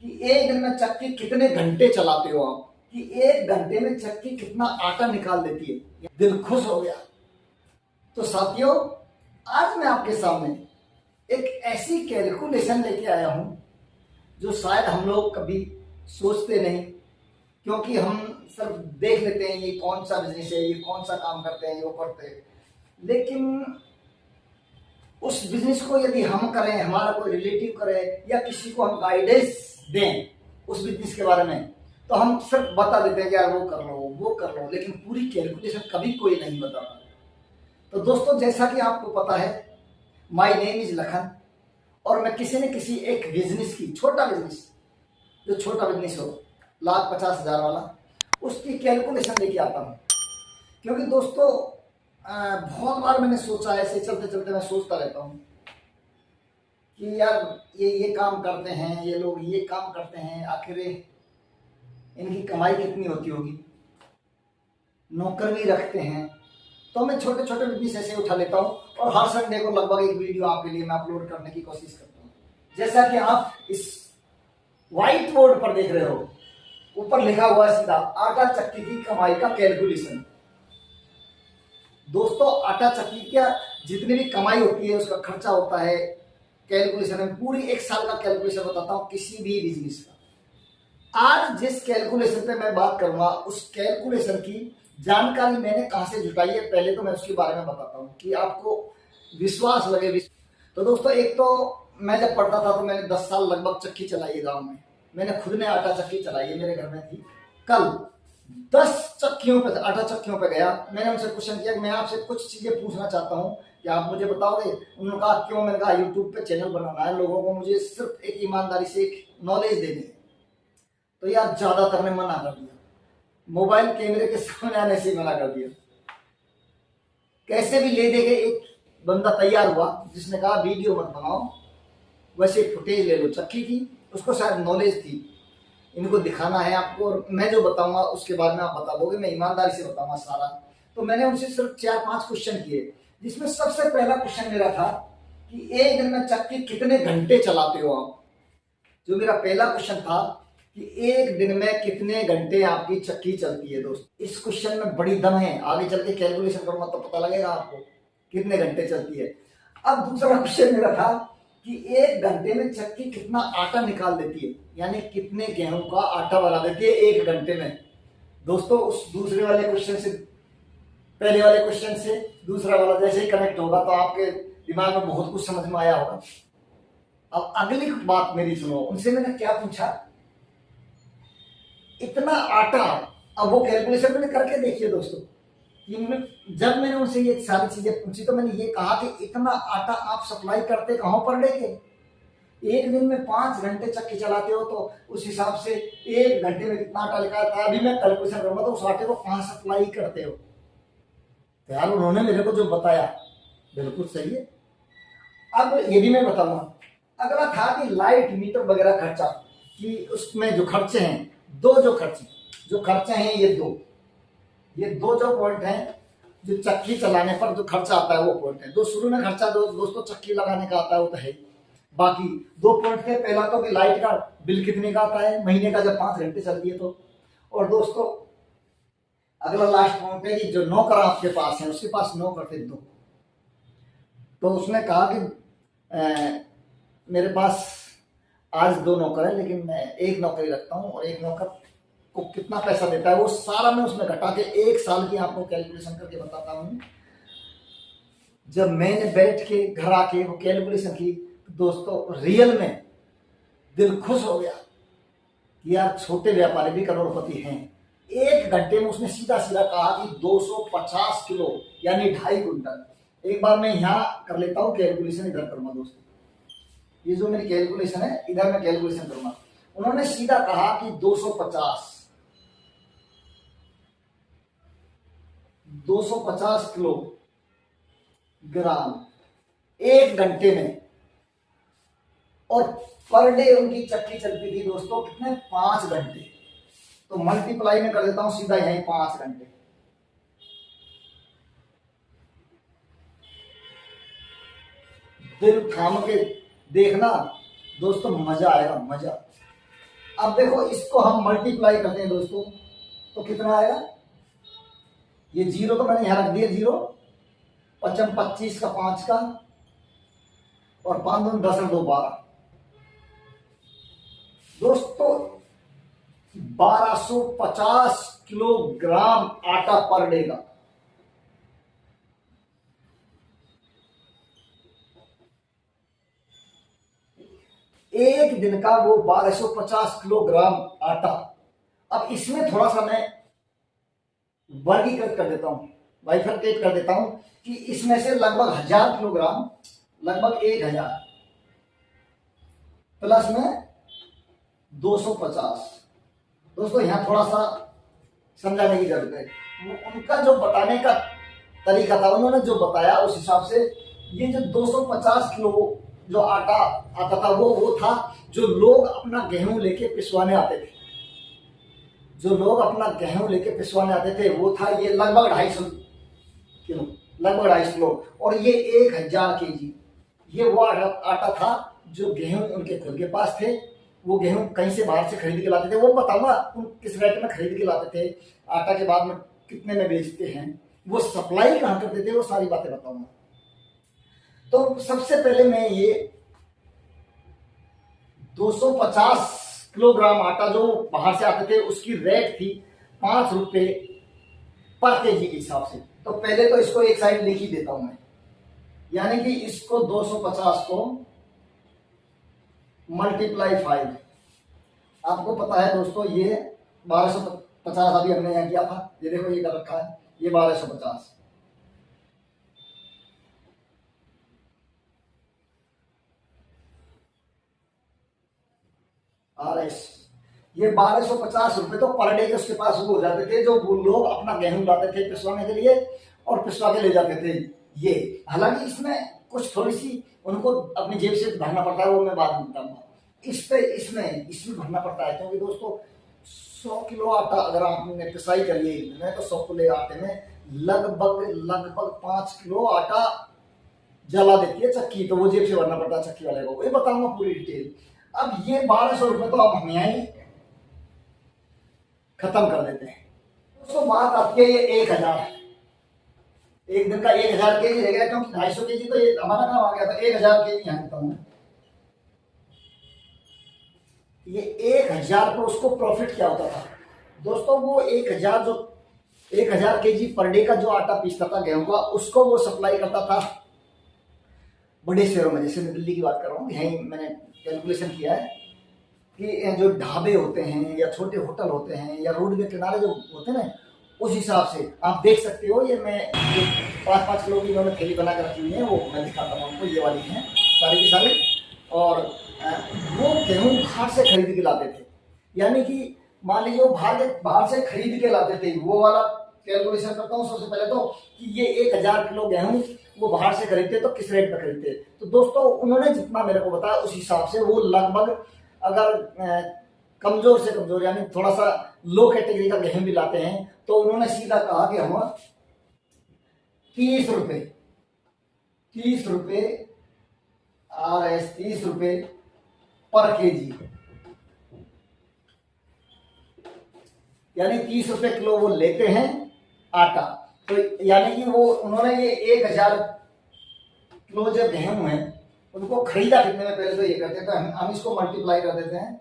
कि एक दिन में चक्की कितने घंटे चलाते हो आप, कि एक घंटे में चक्की कितना आटा निकाल देती है। दिल खुश हो गया। तो साथियों, आज मैं आपके सामने एक ऐसी कैलकुलेशन लेके आया हूं जो शायद हम लोग कभी सोचते नहीं, क्योंकि हम सिर्फ देख लेते हैं ये कौन सा बिजनेस है, ये कौन सा काम करते हैं, ये वो करते हैं। लेकिन उस बिजनेस को यदि हम करें, हमारा कोई रिलेटिव करे या किसी को हम गाइडेंस दें उस बिजनेस के बारे में, तो हम सिर्फ बता देते हैं कि यार वो कर लो, वो कर लो, लेकिन पूरी कैलकुलेशन कभी कोई नहीं बताता। तो दोस्तों, जैसा कि आपको पता है, माय नेम इज लखन, और मैं किसी न किसी एक बिजनेस की, छोटा बिजनेस, जो छोटा बिजनेस हो 1,50,000 वाला, उसकी कैलकुलेशन लेके आता हूँ। क्योंकि दोस्तों, बहुत बार मैंने सोचा, ऐसे चलते चलते मैं सोचता रहता हूँ कि यार ये काम करते हैं, ये लोग ये काम करते हैं, आखिर इनकी कमाई कितनी होती होगी, नौकर भी रखते हैं। तो मैं छोटे छोटे बिजनेस ऐसे उठा लेता हूँ और हर संडे को लगभग एक वीडियो आपके लिए मैं अपलोड करने की कोशिश करता हूँ। जैसा कि आप इस व्हाइट बोर्ड पर देख रहे हो, ऊपर लिखा हुआ है सीधा आटा चक्की की कमाई का कैलकुलेशन। दोस्तों, आटा चक्की का जितनी भी कमाई होती है, उसका खर्चा होता है, कैलकुलेशन में पूरी एक साल का कैलकुलेशन बताता हूँ किसी भी बिजनेस का। आज जिस कैलकुलेशन पे मैं बात करूंगा, उस कैलकुलेशन की जानकारी मैंने कहां से जुटाई है, पहले तो मैं उसके बारे में बताता हूँ कि आपको विश्वास लगे। तो दोस्तों, एक तो मैं जब पढ़ता था तो मैंने 10 साल लगभग चक्की चलाई है गाँव में। मैंने खुद ने आटा चक्की चलाई है, मेरे घर में थी। कल 10 चक्कियों पे, आटा चक्कियों पे गया, मैंने उनसे क्वेश्चन किया कि मैं आपसे कुछ चीजें पूछना चाहता हूँ, क्या आप मुझे बताओगे? उन्होंने कहा क्यों? मैंने कहा यूट्यूब पे चैनल बनाना है, लोगों को मुझे सिर्फ एक ईमानदारी से एक नॉलेज देनी है। तो यार ज्यादातर ने मना कर दिया, मोबाइल कैमरे के सामने आने से मना कर दिया। कैसे भी ले दे के एक बंदा तैयार हुआ जिसने कहा वीडियो मत बनाओ, वैसे फुटेज ले लो चक्की की, उसको शायद नॉलेज थी, इनको दिखाना है आपको, और मैं जो बताऊंगा उसके बाद में आप बता दोगे, मैं ईमानदारी से बताऊंगा सारा। तो मैंने उनसे सिर्फ 4-5 क्वेश्चन किए, जिसमें सबसे पहला क्वेश्चन मेरा था कि एक दिन में चक्की कितने घंटे चलाते हो आप। जो मेरा पहला क्वेश्चन था कि एक दिन में कितने घंटे आपकी चक्की चलती है। दोस्त, इस क्वेश्चन में बड़ी दम है, आगे चल के कैलकुलेशन करूंगा तो पता लगेगा आपको कितने घंटे चलती है। अब दूसरा क्वेश्चन मेरा था कि एक घंटे में चक्की कितना आटा निकाल देती है, यानी कितने गेहूं का आटा बना देती है एक घंटे में। दोस्तों, उस दूसरे वाले क्वेश्चन से, पहले वाले क्वेश्चन से दूसरा वाला जैसे ही कनेक्ट होगा तो आपके दिमाग में बहुत कुछ समझ में आया होगा। अब अगली बात मेरी सुनो, उनसे मैंने क्या पूछा, इतना आटा, अब वो कैलकुलेशन मैंने करके देखिए दोस्तों, जब मैंने उनसे ये सारी चीजें पूछी तो मैंने ये कहा कि इतना आटा आप सप्लाई करते कहां पर लेके, एक दिन में 5 घंटे चक्की चलाते हो तो उस हिसाब से एक घंटे में कितना आटा निकालता है। अभी मैं कैलकुलेशन करूंगा तो उस आटे को कहां सप्लाई करते हो। तो यार उन्होंने मेरे को जो बताया बिल्कुल सही है। अब ये भी मैं बताऊंगा। अगला था कि लाइट मीटर वगैरह खर्चा, कि उसमें जो खर्चे हैं, जो खर्चे हैं, ये दो जो पॉइंट हैं, जो चक्की चलाने पर जो खर्चा आता है वो पॉइंट है। दो शुरू में खर्चा दोस्तों चक्की लगाने का आता है, वो तो है। बाकी 2 पॉइंट थे, पहला तो कि लाइट का बिल कितने का आता है महीने का जब 5 घंटे चलती है तो। और दोस्तों, अगला लास्ट पॉइंट है कि जो नौकर आपके पास है, उसके पास नौकर थे 2। तो उसने कहा कि मेरे पास आज 2 नौकर है, लेकिन मैं एक नौकरी रखता हूँ, और एक नौकर को कितना पैसा देता है वो सारा मैं उसमें घटा के 1 साल की आपको कैलकुलेशन करके बताता हूँ। जब मैंने बैठ के घर आके वो कैलकुलेशन की तो दोस्तों रियल में दिल खुश हो गया कि यार छोटे व्यापारी भी करोड़पति हैं। 1 घंटे में उसने सीधा सीधा कहा कि 250 किलो यानी 2.5 कुंटल। एक बार मैं यहाँ कर लेता हूँ कैलकुलेशन, इधर करूंगा दोस्तों, ये जो मेरी कैलकुलेशन है इधर मैं कैलकुलेशन करूंगा। उन्होंने सीधा कहा कि 250 किलो ग्राम 1 घंटे में, और पर डे उनकी चक्की चलती थी दोस्तों कितने, 5 घंटे। तो मल्टीप्लाई में कर देता हूं सीधा यहीं 5 घंटे। दिल थाम के देखना दोस्तों, मजा आएगा, मजा। अब देखो इसको हम मल्टीप्लाई करते हैं दोस्तों, तो कितना आएगा? ये जीरो तो मैंने यहां रख दिया, जीरो, पचम 25 का 5 का, और 5 दूनी 10 और 2 12। दोस्तों 1250 किलोग्राम आटा पर डे का। एक दिन का वो 1250 किलोग्राम आटा। अब इसमें थोड़ा सा मैं वर्गीकृत कर देता हूं, बाइफरकेट कर देता हूं कि इसमें से लगभग 1000 किलोग्राम, लगभग 1000 प्लस में 250। दोस्तों यहां थोड़ा सा समझाने की जरूरत है। उनका जो बताने का तरीका था, उन्होंने जो बताया उस हिसाब से ये जो 250 किलो जो आटा आता था वो था जो लोग अपना गेहूं लेके पिसवाने आते थे। जो लोग अपना गेहूं लेके पिसवाने आते थे वो था ये लगभग 250 किलो, लगभग 250 किलो। और ये 1000 केजी, ये वो आटा था जो गेहूं उनके खुद के पास थे। वो गेहूं कहीं से बाहर से खरीद के लाते थे, वो बताऊंगा उन किस रेट में खरीद के लाते थे, आटा के बाद में कितने में बेचते हैं, वो सप्लाई कहां करते थे, वो सारी बातें बताऊंगा। तो सबसे पहले मैं ये 250 किलोग्राम आटा जो बाहर से आते थे उसकी रेट थी 5 रुपए पर केजी के हिसाब से। तो पहले तो इसको एक साइड लिख ही देता हूं मैं, यानी कि इसको 250 को मल्टीप्लाई 5। आपको पता है दोस्तों ये 1250 अभी हमने यहां किया था, ये देखो ये कर रखा है, ये 1250। RS ये 1250 रुपए तो पर डे के उसके पास वो हो जाते थे, जो वो लोग अपना गेहूं लाते थे पिसवाने के लिए और पिसवा के ले जाते थे। ये हालांकि इसमें कुछ थोड़ी सी उनको अपनी जेब से भरना पड़ता है, वो मैं बाद में बताऊंगा। इसमें भरना पड़ता है, क्योंकि दोस्तों 100 किलो आटा अगर आपने पिसाई करिए तो 100 किलो आटे में लगभग 5 किलो आटा जला देती है चक्की, तो वो जेब से भरना पड़ता है चक्की वाले को, ये बताऊंगा पूरी डिटेल। अब ये 1200 रुपए तो अब हम यहीं खत्म कर देते हैं। दोस्तों बात आती है ये 1000, एक दिन का 1000 केजी रह गया, क्योंकि 250 केजी तो ये हमारा काम आ गया था, 1000 केजी यहाँ देता हूं। ये 1000 पर उसको प्रॉफिट क्या होता था दोस्तों? वो 1000 केजी पर डे का जो आटा पीसता था गेहूं का, उसको वो सप्लाई करता था बड़े शहरों में। जैसे मैं दिल्ली की बात कर रहा हूँ, यहीं मैंने कैलकुलेशन किया है कि जो ढाबे होते हैं या छोटे होटल होते हैं या रोड के किनारे जो होते हैं ना, उस हिसाब से आप देख सकते हो। ये मैं 5-5 किलो की इन्होंने थैली बना कर रखी हुई है, वो मैं दिखाता हूँ आपको। ये वाली हैं सारी की सारी, और वो गेहूं बाहर से खरीद के लाते थे, यानी कि मान लीजिए वो बाहर से खरीद के लाते थे। वो वाला कैलकुलेशन करता हूँ सबसे पहले तो कि ये 1000 किलो गेहूं वो बाहर से खरीदते तो किस रेट पर खरीदते। तो दोस्तों उन्होंने जितना मेरे को बताया उस हिसाब से वो लगभग, अगर कमजोर से कमजोर यानी थोड़ा सा लो कैटेगरी का गेहूं भी लाते हैं, तो उन्होंने सीधा कहा कि हम 30 रुपए RS 30 रुपए पर केजी, यानी 30 रुपए किलो वो लेते हैं आटा। तो यानी कि वो उन्होंने ये 1000 किलो जो गेहूं है उनको खरीदा कितने में, पहले तो ये करते हैं। तो हम इसको मल्टीप्लाई कर देते हैं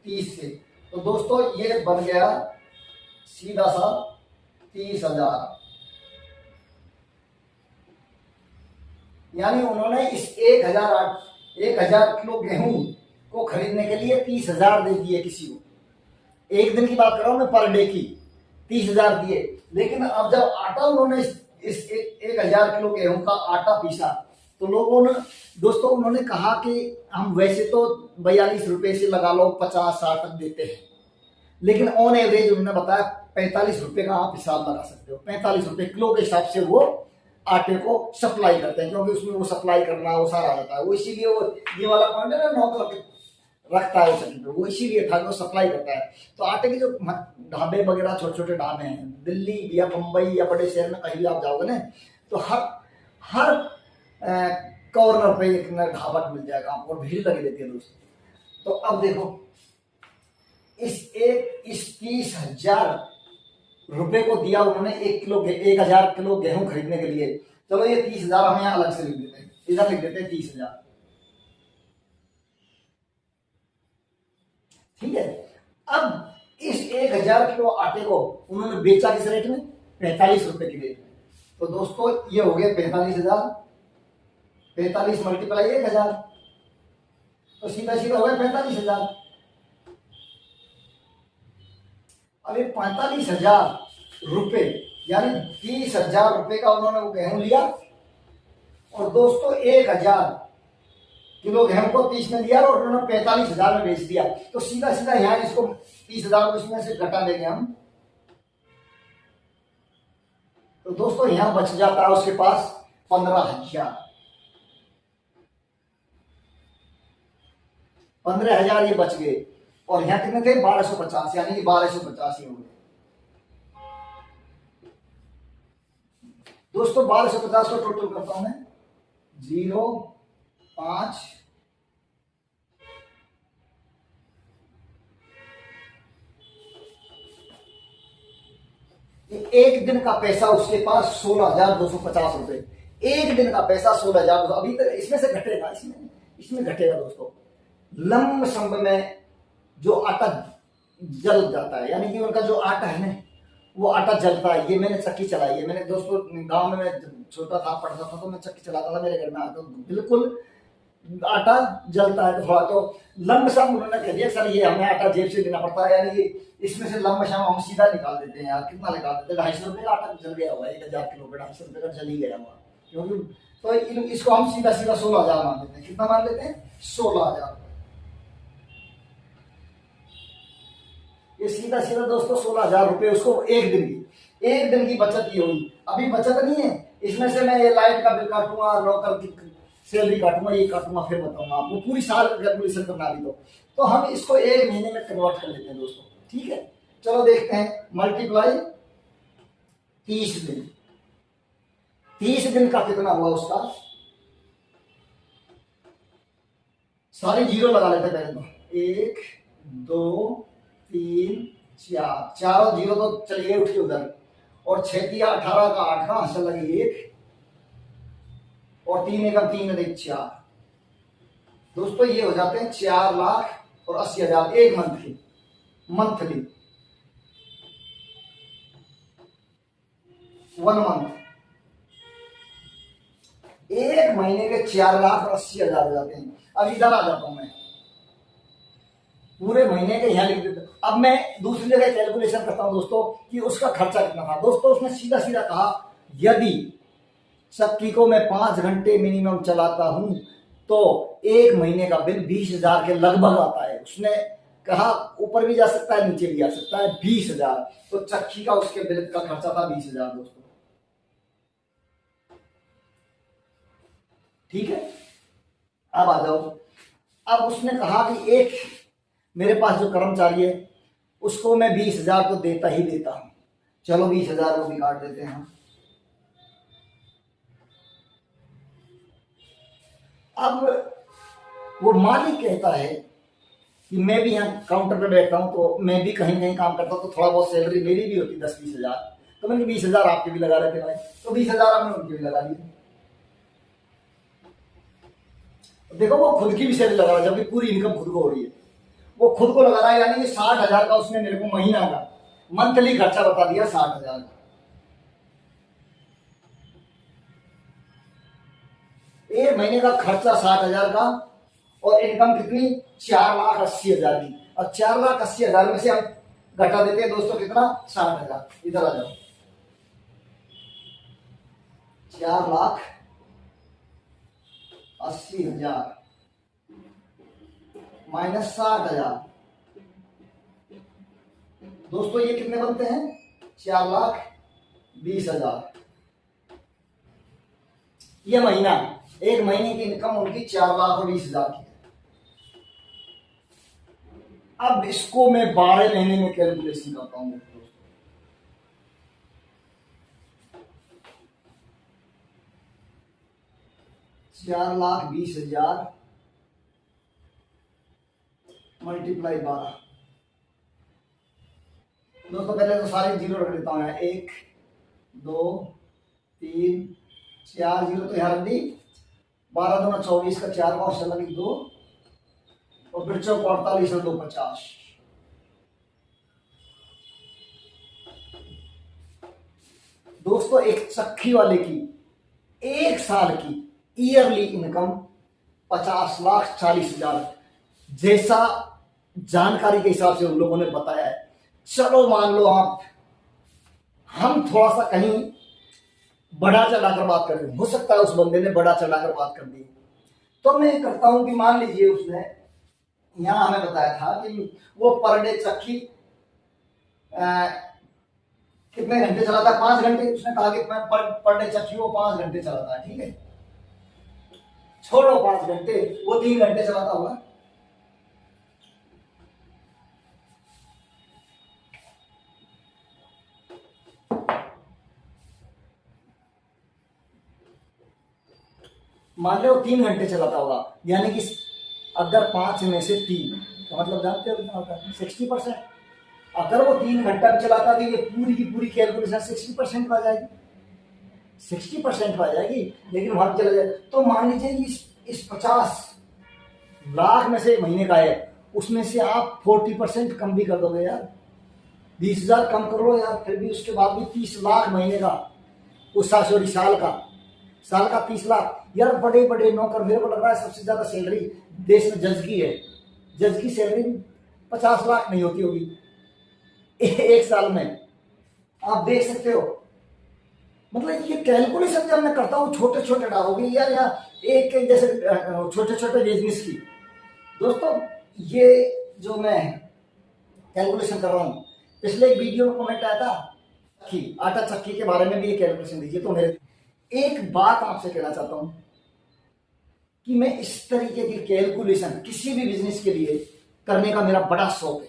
30 से। तो दोस्तों ये बन गया सीधा सा 30,000, यानी उन्होंने इस 1000 किलो गेहूं को खरीदने के लिए 30,000 दे दिए किसी को। एक दिन की बात कर रहा हूं मैं, पर डे की 30,000 दिए। लेकिन अब जब आटा उन्होंने इस 1000 किलो गेहूं का आटा पीसा, तो लोगों ने दोस्तों उन्होंने कहा कि हम वैसे तो 42 रुपए से लगा लो 50-60 तक देते हैं, लेकिन ऑन एवरेज उन्होंने बताया 45 रुपए का आप हिसाब लगा सकते हो। 45 रुपए किलो के हिसाब से वो आटे को सप्लाई करते हैं, क्योंकि उसमें वो सप्लाई करना वो सारा रहता है। वो इसीलिए वो ये वाला पॉइंट है ना, 9 रखता है चक्की पे, वो इसीलिए था कि वो सप्लाई करता है। तो आटे के जो ढाबे वगैरह, छोटे छोटे ढाबे हैं दिल्ली या मुंबई या बड़े शहर में कहीं भी आप जाओगे ना, तो हर कॉर्नर पे एक ढाबा मिल जाएगा आपको, और भीड़ लगी रहती है दोस्तों। तो अब देखो इस 30,000 रुपए को दिया उन्होंने 1,000 किलो गेहूं खरीदने के लिए। चलो ये 30,000 हम यहाँ अलग से लिख देते हैं, इधर लिख देते हैं 30,000, ठीक है। अब इस 1,000 किलो आटे को उन्होंने बेचा किस रेट में? 45 रुपए की रेट में। तो दोस्तों ये हो गया 45,000, 45 मल्टीप्लाई 1,000, तो सीधा सीधा हो गया 45,000। अब ये 45,000 रुपए यानी 30,000 रुपए का उन्होंने वो गेहूं लिया, और दोस्तों 1,000 किलो गेहूं को 30 में दिया और उन्होंने 45,000 में बेच दिया। तो सीधा सीधा यहाँ इसको 30,000 को इसमें से घटा देंगे हम, तो दोस्तों यहां बच जाता है उसके पास 15,000। 15,000 ये बच गए, और यहां कितने थे? 1250, यानी कि 1250 हो गए। दोस्तों 1250 को टोटल करता हूं मैं, 0 5 एक दिन का पैसा उसके पास 16,250 रुपए। एक दिन का पैसा 16,000। अभी तक इसमें से घटेगा, इसमें घटेगा दोस्तों। लंब सम में जो आटा जल जाता है, यानी कि उनका जो आटा है ना वो आटा जलता है। ये मैंने चक्की चलाई है, मैंने दोस्तों गांव में मैं छोटा था, पढ़ता था, तो मैं चक्की चलाता था, मेरे घर में आता, बिल्कुल आटा जलता है। तो थोड़ा तो लंब सम उन्होंने कह दिया सर ये हमें आटा जेब से देना पड़ता है, यानी कि इसमें से लंब सम हम सीधा निकाल देते हैं। यार कितना निकाल देते हैं? 250 रुपए का आटा जल गया हुआ है, 1,000 किलो पे 250 रुपए का जल ही गया हुआ, क्योंकि तो इसको हम सीधा सीधा 16,000 मान लेते हैं। कितना मान लेते हैं? 16,000। ये सीधा सीधा दोस्तों 16,000 रुपए उसको एक दिन की बचत ये हुई। अभी बचत नहीं है, इसमें से मैं ये लाइट का बिल काटूंगा, नौकर की सैलरी काटूंगा, ये काटूंगा, फिर बताऊंगा आपको। पूरी साल कैलकुलेशन करना दी तो हम इसको एक महीने में कन्वर्ट कर लेते हैं दोस्तों, ठीक है। चलो देखते हैं, मल्टीप्लाई 30 दिन, 30 दिन का कितना हुआ उसका? सारे जीरो लगा लेते पहले तो, 1 2 3 4, चारों जीरो तो चलिए उठ के उधर, और 6 × 18 का 8 का हंसल लगे 1, और 3 एकम 3 अधिक 4। दोस्तों ये हो जाते हैं 4,80,000 एक मंथली। 1 मंथ, एक महीने के 4,80,000 हो जाते हैं। अब इधर आ जाता हूं मैं, पूरे महीने के यहां लिख देता हूं। अब मैं दूसरी जगह कैलकुलेशन करता हूं दोस्तों कि उसका खर्चा कितना था। दोस्तों उसने सीधा सीधा कहा यदि चक्की को मैं 5 घंटे मिनिमम चलाता हूं तो एक महीने का बिल 20,000 के लगभग आता है। उसने कहा ऊपर भी जा सकता है नीचे भी जा सकता है, 20,000। तो चक्की का उसके बिल का खर्चा था 20,000 दोस्तों, ठीक है। अब आ जाओ, अब उसने कहा कि एक मेरे पास जो कर्मचारी है उसको मैं 20,000 तो देता ही देता हूं। चलो 20,000 को भी काट देते हैं हम। अब वो मालिक कहता है कि मैं भी यहाँ काउंटर पे बैठता हूँ, तो मैं भी कहीं कहीं काम करता हूँ, तो थोड़ा बहुत सैलरी मेरी भी होती 10-20,000, तो मैंने 20,000 आपके भी लगा रहे थे भाई, तो 20,000 हमने उनके भी लगा दिए। देखो वो खुद की भी सैलरी लगा रहा है, जबकि पूरी इनकम खुद को हो रही है, वो खुद को लगा रहा है, यानी कि 60,000 का उसने मेरे को महीना का मंथली खर्चा बता दिया 60,000 का। एक महीने का खर्चा 60,000 का, और इनकम कितनी? 4,80,000 की। और 4,80,000 में से हम घटा देते हैं दोस्तों कितना? 60,000। इधर आ जाओ, 4,80,000 माइनस 60,000। दोस्तों ये कितने बनते हैं? 4,20,000। ये महीना, एक महीने की इनकम उनकी 4,20,000 की। अब इसको मैं 12 महीने में कैलकुलेशन करता हूं दोस्तों। 4,20,000 मल्टीप्लाई 12, दोस्तों पहले तो सारे जीरो रख देता हूँ। 1 2 3 4 जीरो तो यहाँ रख दी। 12 दूना 24 का 4 का ऑप्शन लगी 2 और फिर चौक 48 और 2 50। दोस्तों एक चक्की वाले की 1 साल की ईयरली इनकम 50,40,000 जैसा जानकारी के हिसाब से उन लोगों ने बताया है। चलो मान लो आप, हम थोड़ा सा कहीं बढ़ा चढ़ाकर बात कर रहे हैं, हो सकता है उस बंदे ने बढ़ा चढ़ाकर बात कर दी, तो मैं करता हूं कि मान लीजिए उसने यहां हमें बताया था कि वो पर डे चक्की कितने घंटे चलाता है, 5 घंटे। उसने कहा कि पर डे चक्की वो 5 घंटे चलाता है, ठीक है, छोड़ो 5 घंटे, वो 3 घंटे चलाता होगा। मान लो 3 घंटे चलाता होगा, यानी कि अगर 5 में से 3 तो मतलब जानते हो कितना होता है, 60%। अगर वो 3 घंटा भी चलाता तो ये पूरी की पूरी कैलकुलेशन 60% पर आ जाएगी, 60% पर आ जाएगी। लेकिन वहां चला जाए तो मान लीजिए इस 50 लाख में से महीने का है, उसमें से आप 40% कम भी कर दोगे यार, 20,000 कम कर लो यार, फिर भी उसके बाद भी 30 लाख महीने का, उस सॉरी साल का 30 लाख। यार बड़े बड़े नौकर, मेरे को लग रहा है सबसे ज्यादा सैलरी देश में जज की है। जज की सैलरी 50 लाख नहीं होती होगी एक साल में, आप देख सकते हो। मतलब ये कैलकुलेशन जब मैं करता हूँ छोटे छोटे डालोगे यार, एक जैसे छोटे छोटे बिजनेस की। दोस्तों ये जो मैं कैलकुलेशन कर रहा हूँ, पिछले एक वीडियो में कमेंट आया था कि आटा चक्की के बारे में भी ये कैलकुलेशन दीजिए, तो मेरे एक बात आपसे कहना चाहता हूं कि मैं इस तरीके की कैलकुलेशन किसी भी बिजनेस के लिए करने का मेरा बड़ा शौक है।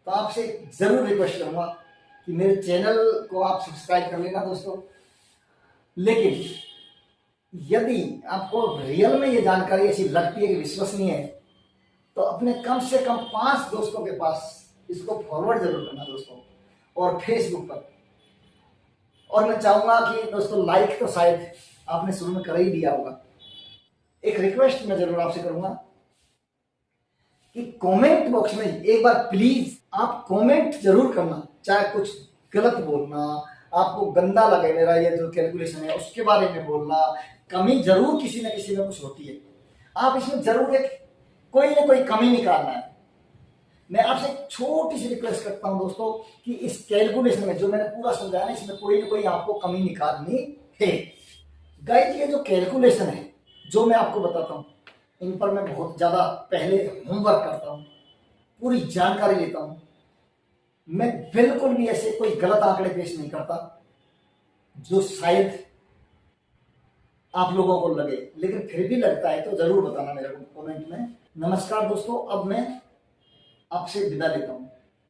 तो आपसे जरूर रिक्वेस्ट करूंगा कि मेरे चैनल को आप सब्सक्राइब कर लेना दोस्तों। लेकिन यदि आपको रियल में ये जानकारी ऐसी लगती है कि विश्वसनीय है, तो अपने कम से कम 5 दोस्तों के पास इसको फॉरवर्ड जरूर करना दोस्तों, और फेसबुक पर। और मैं चाहूंगा कि दोस्तों लाइक तो शायद आपने शुरू में कर ही दिया होगा। एक रिक्वेस्ट मैं जरूर आपसे करूंगा कि कमेंट बॉक्स में एक बार प्लीज आप कमेंट जरूर करना, चाहे कुछ गलत बोलना, आपको गंदा लगे मेरा ये जो कैलकुलेशन है उसके बारे में बोलना, कमी जरूर किसी न किसी में कुछ होती है, आप इसमें जरूर एक कोई ना कोई कमी निकालना है। मैं आपसे एक छोटी सी रिक्वेस्ट करता हूं दोस्तों कि इस कैलकुलेशन में जो मैंने पूरा समझाया ना, इसमें कोई ना कोई आपको कमी निकालनी है। गाइस ये जो कैलकुलेशन है जो मैं आपको बताता हूं, इन पर मैं बहुत ज्यादा पहले होमवर्क करता हूं, पूरी जानकारी लेता हूं। मैं बिल्कुल भी ऐसे कोई गलत आंकड़े पेश नहीं करता जो शायद आप लोगों को लगे, लेकिन फिर भी लगता है तो जरूर बताना मेरे को कमेंट में। नमस्कार दोस्तों, अब मैं आपसे विदा लेता हूं।